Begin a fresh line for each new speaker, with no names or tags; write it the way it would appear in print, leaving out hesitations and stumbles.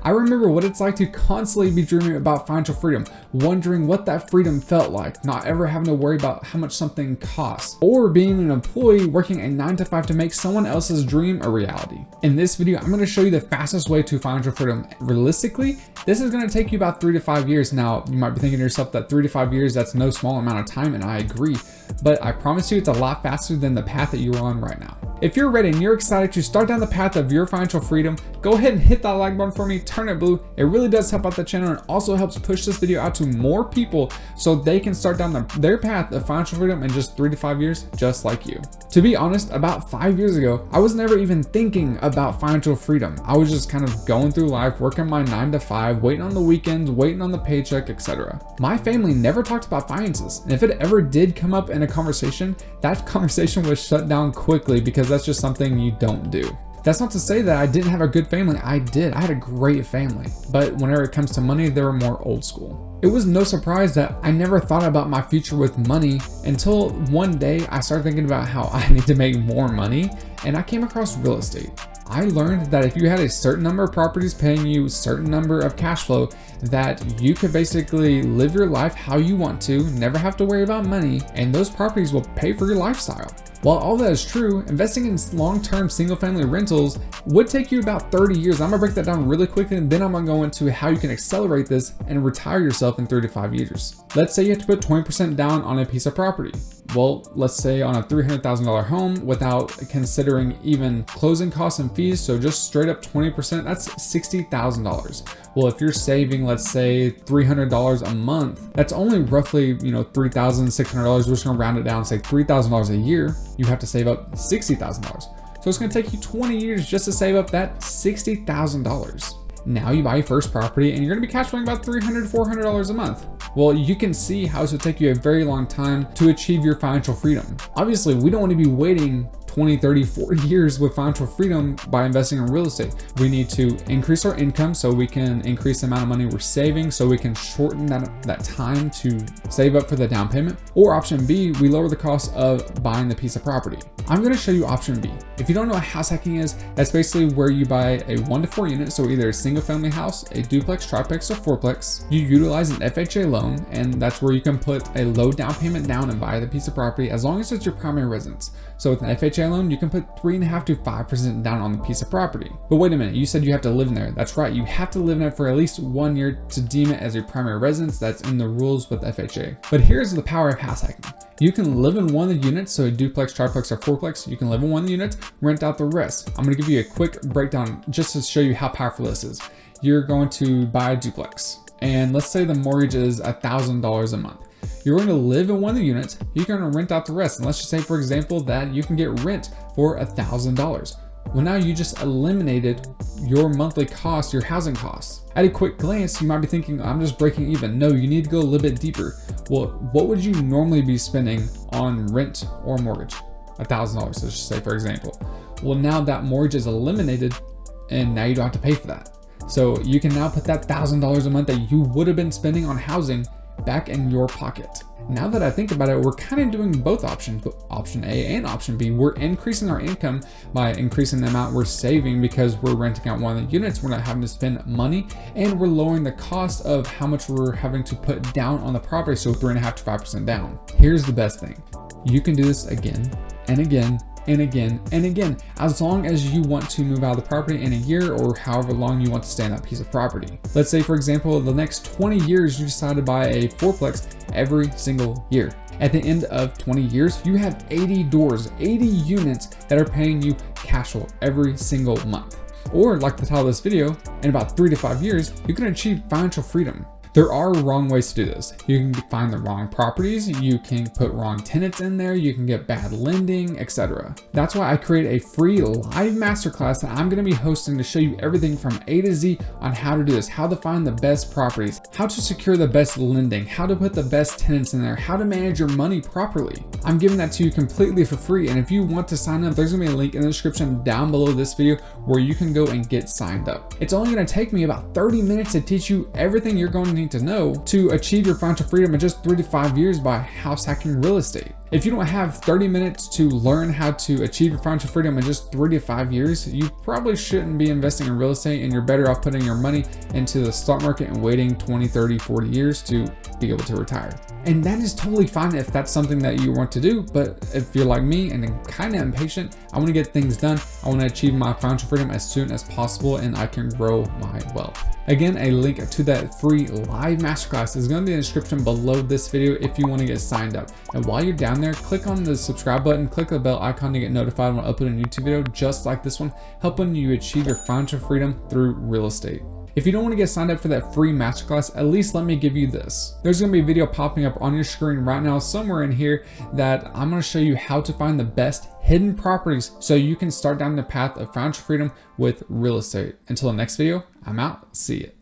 I remember what it's like to constantly be dreaming about financial freedom, wondering what that freedom felt like, not ever having to worry about how much something costs, or being an employee working a 9-to-5 to make someone else's dream a reality. In this video, I'm going to show you the fastest way to financial freedom. Realistically, this is going to take you about 3 to 5 years. Now, you might be thinking to yourself that 3 to 5 years, that's no small amount of time, and I agree, but I promise you it's a lot faster than the path that you're on right now. If you're ready and you're excited to start down the path of your financial freedom, go ahead and hit that like button for me, turn it blue. It really does help out the channel and also helps push this video out to more people so they can start down their path of financial freedom in just 3 to 5 years, just like you. To be honest, about 5 years ago, I was never even thinking about financial freedom. I was just kind of going through life, working my 9-to-5, waiting on the weekends, waiting on the paycheck, etc. My family never talked about finances, and if it ever did come up in a conversation, that conversation was shut down quickly because that's just something you don't do. That's not to say that I didn't have a good family. I did. I had a great family. But whenever it comes to money, they were more old school. It was no surprise that I never thought about my future with money until one day I started thinking about how I need to make more money, and I came across real estate. I learned that if you had a certain number of properties paying you a certain number of cash flow, that you could basically live your life how you want to, never have to worry about money, and those properties will pay for your lifestyle. While all that is true, investing in long-term single-family rentals would take you about 30 years. I'm gonna break that down really quickly, and then I'm gonna go into how you can accelerate this and retire yourself in 3 to 5 years. Let's say you have to put 20% down on a piece of property. Well, let's say on a $300,000 home without considering even closing costs and fees, so just straight up 20%, that's $60,000. Well, if you're saving, let's say $300 a month, that's only roughly, $3,600. We're just gonna round it down and say $3,000 a year. You have to save up $60,000. So it's gonna take you 20 years just to save up that $60,000. Now you buy your first property and you're gonna be cash flowing about $300, $400 a month. Well, you can see how this would take you a very long time to achieve your financial freedom. Obviously, we don't want to be waiting 20, 30, 40 years with financial freedom by investing in real estate. We need to increase our income so we can increase the amount of money we're saving, so we can shorten that time to save up for the down payment. Or option B, we lower the cost of buying the piece of property. I'm going to show you option B. If you don't know what house hacking is, that's basically where you buy a 1 to 4 unit, so either a single family house, a duplex, triplex, or fourplex. You utilize an FHA loan, and that's where you can put a low down payment down and buy the piece of property as long as it's your primary residence. So with an FHA loan, you can put 3.5% to 5% down on the piece of property. But wait a minute, you said you have to live in there. That's right, you have to live in it for at least 1 year to deem it as your primary residence. That's in the rules with FHA. But here's the power of house hacking. You can live in one of the units, so a duplex, triplex, or fourplex. You can live in one of the units, rent out the rest. I'm gonna give you a quick breakdown just to show you how powerful this is. You're going to buy a duplex, and let's say the mortgage is $1,000 a month. You're going to live in one of the units, you're going to rent out the rest. And let's just say, for example, that you can get rent for $1,000. Well, now you just eliminated your monthly cost, your housing costs. At a quick glance, you might be thinking, I'm just breaking even. No, you need to go a little bit deeper. Well, what would you normally be spending on rent or mortgage? $1,000, let's just say, for example. Well, now that mortgage is eliminated and now you don't have to pay for that. So you can now put that $1,000 a month that you would have been spending on housing back in your pocket. Now that I think about it, we're kind of doing both options, option A and option B. We're increasing our income by increasing the amount we're saving because we're renting out one of the units. We're not having to spend money, and we're lowering the cost of how much we're having to put down on the property. So 3.5% to 5% down. Here's the best thing. You can do this again and again and again and again, as long as you want to move out of the property in a year or however long you want to stay on that piece of property. Let's say, for example, the next 20 years, you decide to buy a fourplex every single year. At the end of 20 years, you have 80 doors, 80 units that are paying you cash flow every single month. Or like the title of this video, in about 3 to 5 years, you can achieve financial freedom. There are wrong ways to do this. You can find the wrong properties, you can put wrong tenants in there, you can get bad lending, etc. That's why I created a free live masterclass that I'm going to be hosting to show you everything from A to Z on how to do this, how to find the best properties, how to secure the best lending, how to put the best tenants in there, how to manage your money properly. I'm giving that to you completely for free, and if you want to sign up, there's going to be a link in the description down below this video where you can go and get signed up. It's only going to take me about 30 minutes to teach you everything you're going to need to know to achieve your financial freedom in just 3 to 5 years by house hacking real estate. If you don't have 30 minutes to learn how to achieve your financial freedom in just 3 to 5 years, you probably shouldn't be investing in real estate, and you're better off putting your money into the stock market and waiting 20, 30, 40 years to be able to retire. And that is totally fine if that's something that you want to do. But if you're like me and kind of impatient, I want to get things done. I want to achieve my financial freedom as soon as possible, and I can grow my wealth. Again, a link to that free live masterclass is going to be in the description below this video if you want to get signed up. And while you're down there, click on the subscribe button, click the bell icon to get notified when I upload a YouTube video just like this one, helping you achieve your financial freedom through real estate. If you don't want to get signed up for that free masterclass, at least let me give you this. There's going to be a video popping up on your screen right now, somewhere in here, that I'm going to show you how to find the best hidden properties so you can start down the path of financial freedom with real estate. Until the next video, I'm out. See ya.